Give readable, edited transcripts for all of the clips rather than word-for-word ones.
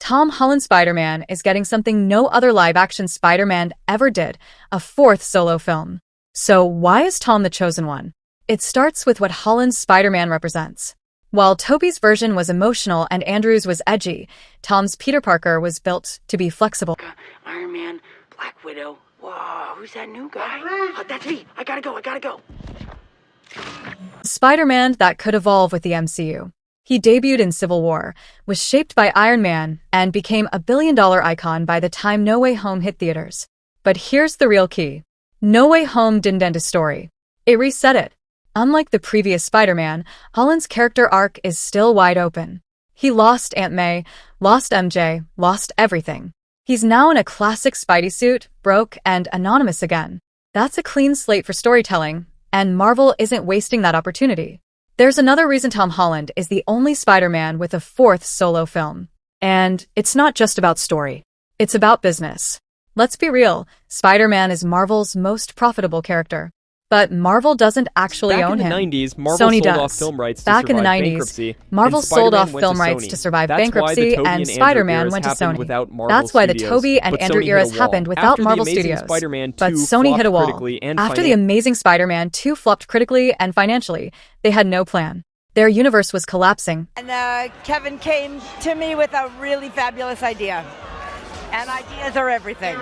Tom Holland's Spider-Man is getting something no other live-action Spider-Man ever did, a fourth solo film. So why is Tom the chosen one? It starts with what Holland's Spider-Man represents. While Tobey's version was emotional and Andrew's was edgy, Tom's Peter Parker was built to be flexible. Iron Man, Black Widow. Whoa, who's that new guy? Oh, that's me. I gotta go. Spider-Man that could evolve with the MCU. He debuted in Civil War, was shaped by Iron Man, and became a billion-dollar icon by the time No Way Home hit theaters. But here's the real key. No Way Home didn't end a story. It reset it. Unlike the previous Spider-Man, Holland's character arc is still wide open. He lost Aunt May, lost MJ, lost everything. He's now in a classic Spidey suit, broke and anonymous again. That's a clean slate for storytelling, and Marvel isn't wasting that opportunity. There's another reason Tom Holland is the only Spider-Man with a fourth solo film. And it's not just about story. It's about business. Let's be real, Spider-Man is Marvel's most profitable character. But Marvel doesn't actually own him. Back in the 90s, Marvel Sony sold does. off film rights to Back in the survive 90s, bankruptcy, Marvel and sold off Spider-Man went film to rights Sony. to survive That's why the bankruptcy, Tobey and Andrew Spider-Man eras went to happened Sony. without Marvel That's why the Studios, Tobey and but Andrew Sony hit a eras wall. happened without After Marvel the Amazing Studios. Spider-Man But 2 Sony hit a flopped wall. critically and After The Amazing Spider-Man 2 flopped critically and financially, they had no plan. Their universe was collapsing. And Kevin came to me with a really fabulous idea. And ideas are everything.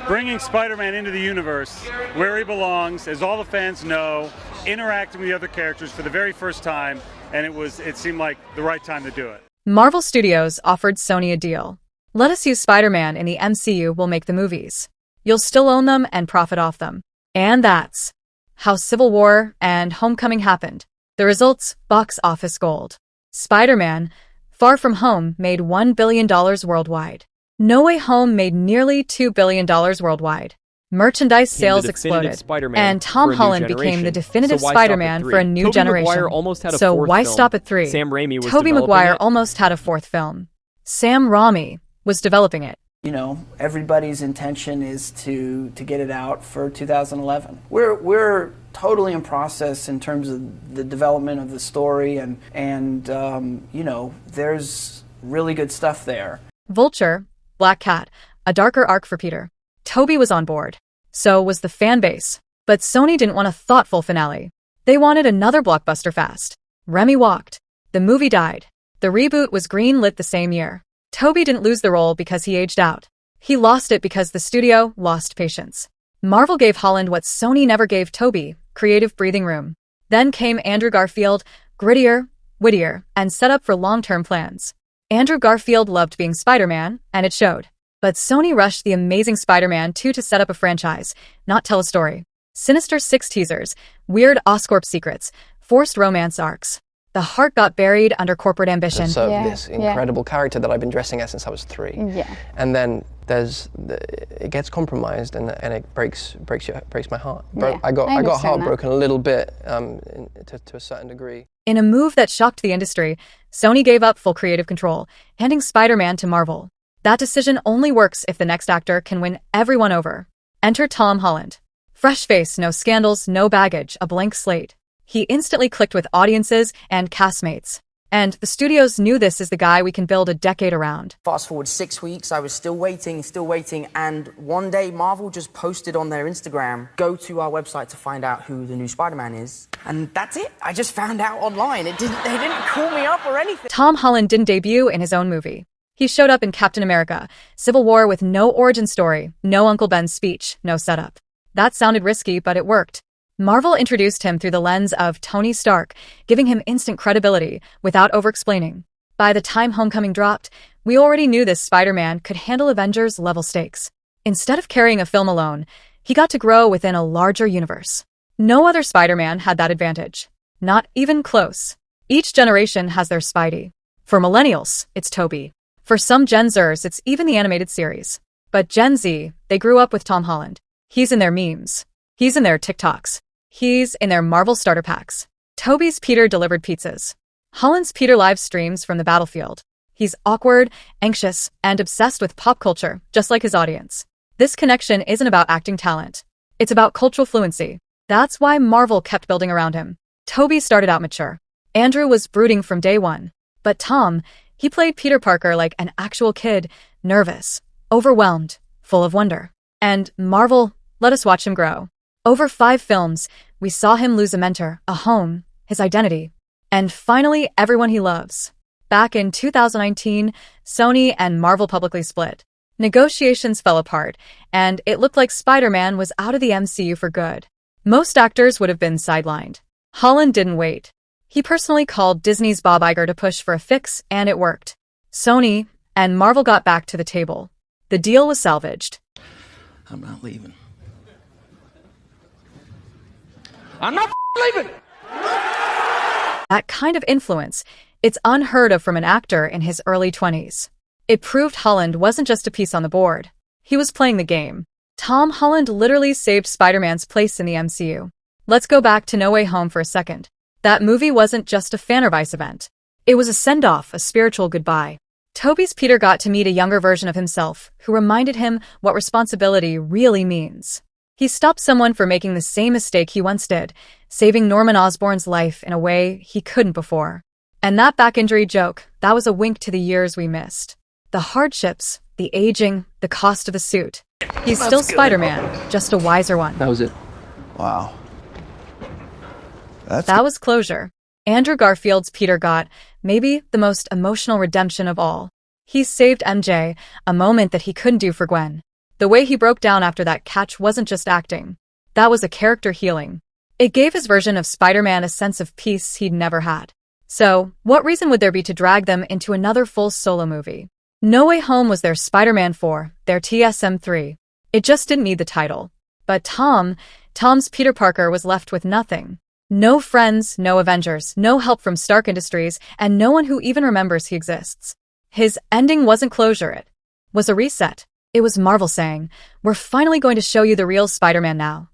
Bringing Spider-Man into the universe where he belongs, as all the fans know, interacting with the other characters for the very first time, and it seemed like the right time to do it. Marvel Studios offered Sony a deal. Let us use Spider-Man in the MCU, we'll make the movies. You'll still own them and profit off them. And that's how Civil War and Homecoming happened. The results, box office gold. Spider-Man, Far From Home, made $1 billion worldwide. No Way Home made nearly $2 billion worldwide. Merchandise sales exploded, and Tom Holland became the definitive Spider-Man for a new generation. Maguire almost had a So fourth why film. stop at 3? Sam Raimi was Tobey developing Maguire it. almost had a fourth film. Sam Raimi was developing it. You know, everybody's intention is to get it out for 2011. We're totally in process in terms of the development of the story, and you know, there's really good stuff there. Vulture, Black Cat, a darker arc for Peter. Tobey was on board. So was the fan base. But Sony didn't want a thoughtful finale. They wanted another blockbuster fast. Remy walked. The movie died. The reboot was green-lit the same year. Tobey didn't lose the role because he aged out. He lost it because the studio lost patience. Marvel gave Holland what Sony never gave Tobey, creative breathing room. Then came Andrew Garfield, grittier, wittier, and set up for long-term plans. Andrew Garfield loved being Spider-Man, and it showed. But Sony rushed The Amazing Spider-Man 2 to set up a franchise, not tell a story. Sinister Six teasers, weird Oscorp secrets, forced romance arcs. The heart got buried under corporate ambition. So this incredible character that I've been dressing as since I was 3. Yeah. And then it gets compromised and it breaks my heart. Yeah, I got understand heartbroken a little bit to a certain degree. In a move that shocked the industry, Sony gave up full creative control, handing Spider-Man to Marvel. That decision only works if the next actor can win everyone over. Enter Tom Holland. Fresh face, no scandals, no baggage, a blank slate. He instantly clicked with audiences and castmates. And the studios knew this is the guy we can build a decade around. Fast forward 6 weeks, I was still waiting, and one day Marvel just posted on their Instagram, go to our website to find out who the new Spider-Man is. And that's it. I just found out online. They didn't call me up or anything. Tom Holland didn't debut in his own movie. He showed up in Captain America, Civil War with no origin story, no Uncle Ben's speech, no setup. That sounded risky, but it worked. Marvel introduced him through the lens of Tony Stark, giving him instant credibility without over-explaining. By the time Homecoming dropped, we already knew this Spider-Man could handle Avengers-level stakes. Instead of carrying a film alone, he got to grow within a larger universe. No other Spider-Man had that advantage. Not even close. Each generation has their Spidey. For millennials, it's Tobey. For some Gen Zers, it's even the animated series. But Gen Z, they grew up with Tom Holland. He's in their memes. He's in their TikToks. He's in their Marvel starter packs. Tobey's Peter delivered pizzas. Holland's Peter live streams from the battlefield. He's awkward, anxious, and obsessed with pop culture, just like his audience. This connection isn't about acting talent. It's about cultural fluency. That's why Marvel kept building around him. Tobey started out mature. Andrew was brooding from day one. But Tom, He played Peter Parker like an actual kid, nervous, overwhelmed, full of wonder. And Marvel let us watch him grow. Over 5 films, we saw him lose a mentor, a home, his identity, and finally everyone he loves. Back in 2019, Sony and Marvel publicly split. Negotiations fell apart, and it looked like Spider-Man was out of the MCU for good. Most actors would have been sidelined. Holland didn't wait. He personally called Disney's Bob Iger to push for a fix, and it worked. Sony and Marvel got back to the table. The deal was salvaged. I'm not leaving. I'm not leaving! That kind of influence, it's unheard of from an actor in his early 20s. It proved Holland wasn't just a piece on the board. He was playing the game. Tom Holland literally saved Spider-Man's place in the MCU. Let's go back to No Way Home for a second. That movie wasn't just a fan-service event. It was a send-off, a spiritual goodbye. Tobey's Peter got to meet a younger version of himself who reminded him what responsibility really means. He stopped someone from making the same mistake he once did, saving Norman Osborn's life in a way he couldn't before. And that back injury joke, that was a wink to the years we missed. The hardships, the aging, the cost of the suit. He's still Spider-Man, just a wiser one. That was it. Wow. That was closure. Andrew Garfield's Peter got, maybe, the most emotional redemption of all. He saved MJ, a moment that he couldn't do for Gwen. The way he broke down after that catch wasn't just acting. That was a character healing. It gave his version of Spider-Man a sense of peace he'd never had. So, what reason would there be to drag them into another full solo movie? No Way Home was their Spider-Man 4, their TSM3. It just didn't need the title. But Tom's Peter Parker was left with nothing. No friends, no Avengers, no help from Stark Industries, and no one who even remembers he exists. His ending wasn't closure, it was a reset. It was Marvel saying, "We're finally going to show you the real Spider-Man now."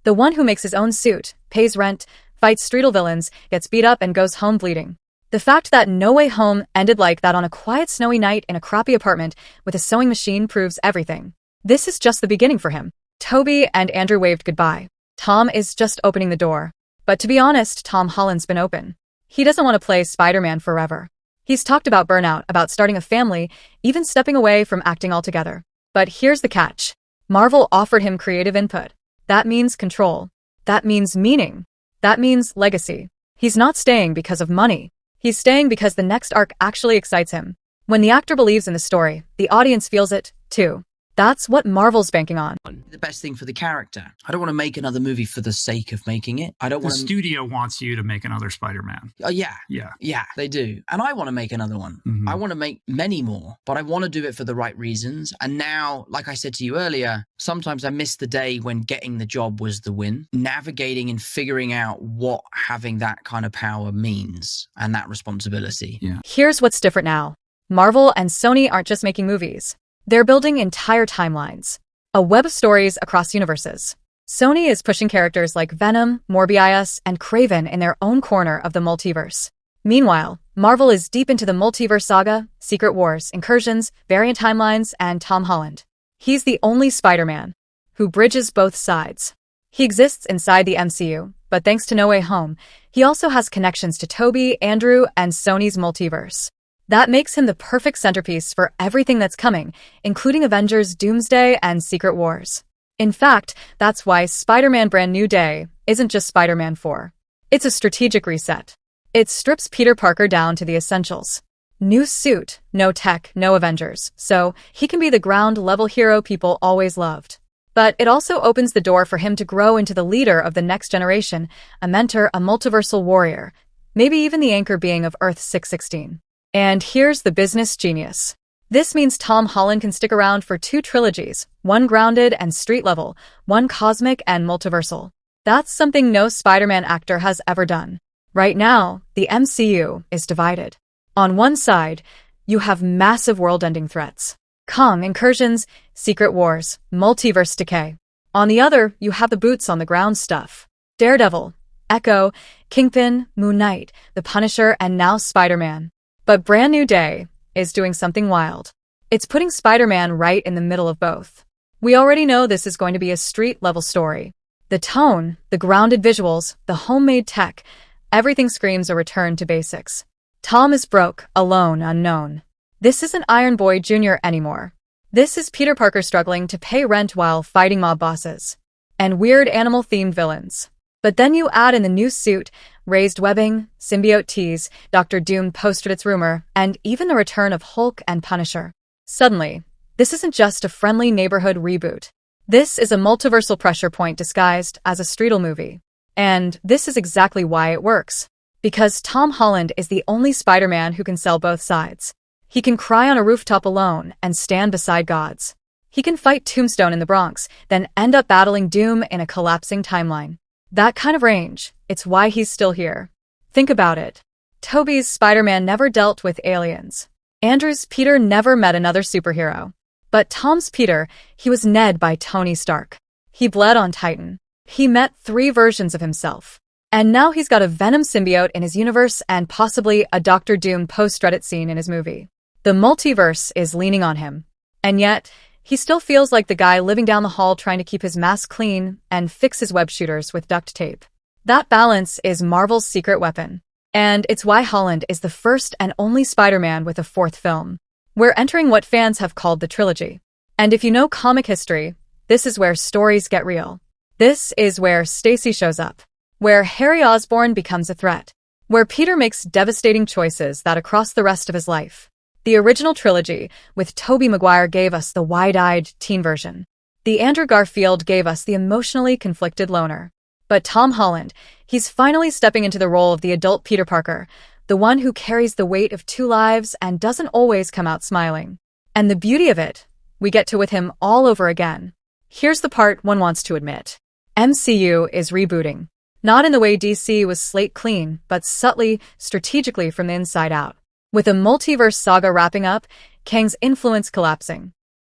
The one who makes his own suit, pays rent, fights street villains, gets beat up and goes home bleeding. The fact that No Way Home ended like that on a quiet snowy night in a crappy apartment with a sewing machine proves everything. This is just the beginning for him. Tobey and Andrew waved goodbye. Tom is just opening the door. But to be honest, Tom Holland's been open. He doesn't want to play Spider-Man forever. He's talked about burnout, about starting a family, even stepping away from acting altogether. But here's the catch. Marvel offered him creative input. That means control. That means meaning. That means legacy. He's not staying because of money. He's staying because the next arc actually excites him. When the actor believes in the story, the audience feels it, too. That's what Marvel's banking on. The best thing for the character. I don't want to make another movie for the sake of making it. I don't The want to... studio wants you to make another Spider-Man. Yeah, Yeah. they do. And I want to make another one. Mhm. I want to make many more, but I want to do it for the right reasons. And now, like I said to you earlier, sometimes I miss the day when getting the job was the win. Navigating and figuring out what having that kind of power means and that responsibility. Yeah. Here's what's different now. Marvel and Sony aren't just making movies. They're building entire timelines. A web of stories across universes. Sony is pushing characters like Venom, Morbius, and Kraven in their own corner of the multiverse. Meanwhile, Marvel is deep into the multiverse saga, Secret Wars, incursions, variant timelines, and Tom Holland. He's the only Spider-Man who bridges both sides. He exists inside the MCU, but thanks to No Way Home, he also has connections to Tobey, Andrew, and Sony's multiverse. That makes him the perfect centerpiece for everything that's coming, including Avengers, Doomsday, and Secret Wars. In fact, that's why Spider-Man Brand New Day isn't just Spider-Man 4. It's a strategic reset. It strips Peter Parker down to the essentials. New suit, no tech, no Avengers, so he can be the ground-level hero people always loved. But it also opens the door for him to grow into the leader of the next generation, a mentor, a multiversal warrior, maybe even the anchor being of Earth 616. And here's the business genius. This means Tom Holland can stick around for 2 trilogies, one grounded and street level, one cosmic and multiversal. That's something no Spider-Man actor has ever done. Right now, the MCU is divided. On one side, you have massive world-ending threats. Kong, incursions, Secret Wars, multiverse decay. On the other, you have the boots-on-the-ground stuff. Daredevil, Echo, Kingpin, Moon Knight, The Punisher, and now Spider-Man. But Brand New Day is doing something wild. It's putting Spider-Man right in the middle of both. We already know this is going to be a street-level story. The tone, the grounded visuals, the homemade tech, everything screams a return to basics. Tom is broke, alone, unknown. This isn't Iron Boy Jr. anymore. This is Peter Parker struggling to pay rent while fighting mob bosses and weird animal-themed villains. But then you add in the new suit, raised webbing, symbiote tease, Doctor Doom post-credits rumor, and even the return of Hulk and Punisher. Suddenly, this isn't just a friendly neighborhood reboot. This is a multiversal pressure point disguised as a streetle movie. And this is exactly why it works. Because Tom Holland is the only Spider-Man who can sell both sides. He can cry on a rooftop alone and stand beside gods. He can fight Tombstone in the Bronx, then end up battling Doom in a collapsing timeline. That kind of range, it's why he's still here. Think about it. Tobey's Spider-Man never dealt with aliens. Andrew's Peter never met another superhero. But Tom's Peter, he was Ned by Tony Stark. He bled on Titan. He met 3 versions of himself. And now he's got a Venom symbiote in his universe and possibly a Doctor Doom post-credit scene in his movie. The multiverse is leaning on him. And yet, he still feels like the guy living down the hall trying to keep his mask clean and fix his web shooters with duct tape. That balance is Marvel's secret weapon. And it's why Holland is the first and only Spider-Man with a 4th film. We're entering what fans have called the trilogy. And if you know comic history, this is where stories get real. This is where Stacy shows up. Where Harry Osborn becomes a threat. Where Peter makes devastating choices that across the rest of his life. The original trilogy, with Tobey Maguire, gave us the wide-eyed teen version. The Andrew Garfield gave us the emotionally conflicted loner. But Tom Holland, he's finally stepping into the role of the adult Peter Parker, the one who carries the weight of 2 lives and doesn't always come out smiling. And the beauty of it, we get to with him all over again. Here's the part one wants to admit. MCU is rebooting. Not in the way DC was slate clean, but subtly, strategically from the inside out. With a multiverse saga wrapping up, Kang's influence collapsing.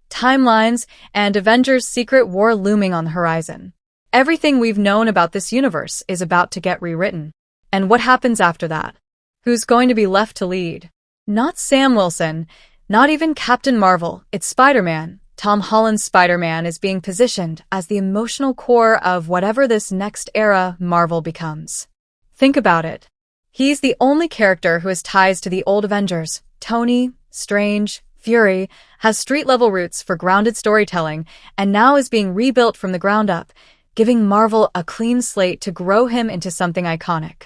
Timelines and Avengers' secret war looming on the horizon. Everything we've known about this universe is about to get rewritten. And what happens after that? Who's going to be left to lead? Not Sam Wilson, not even Captain Marvel, it's Spider-Man. Tom Holland's Spider-Man is being positioned as the emotional core of whatever this next era Marvel becomes. Think about it. He's the only character who has ties to the old Avengers. Tony, Strange, Fury, has street-level roots for grounded storytelling, and now is being rebuilt from the ground up, giving Marvel a clean slate to grow him into something iconic.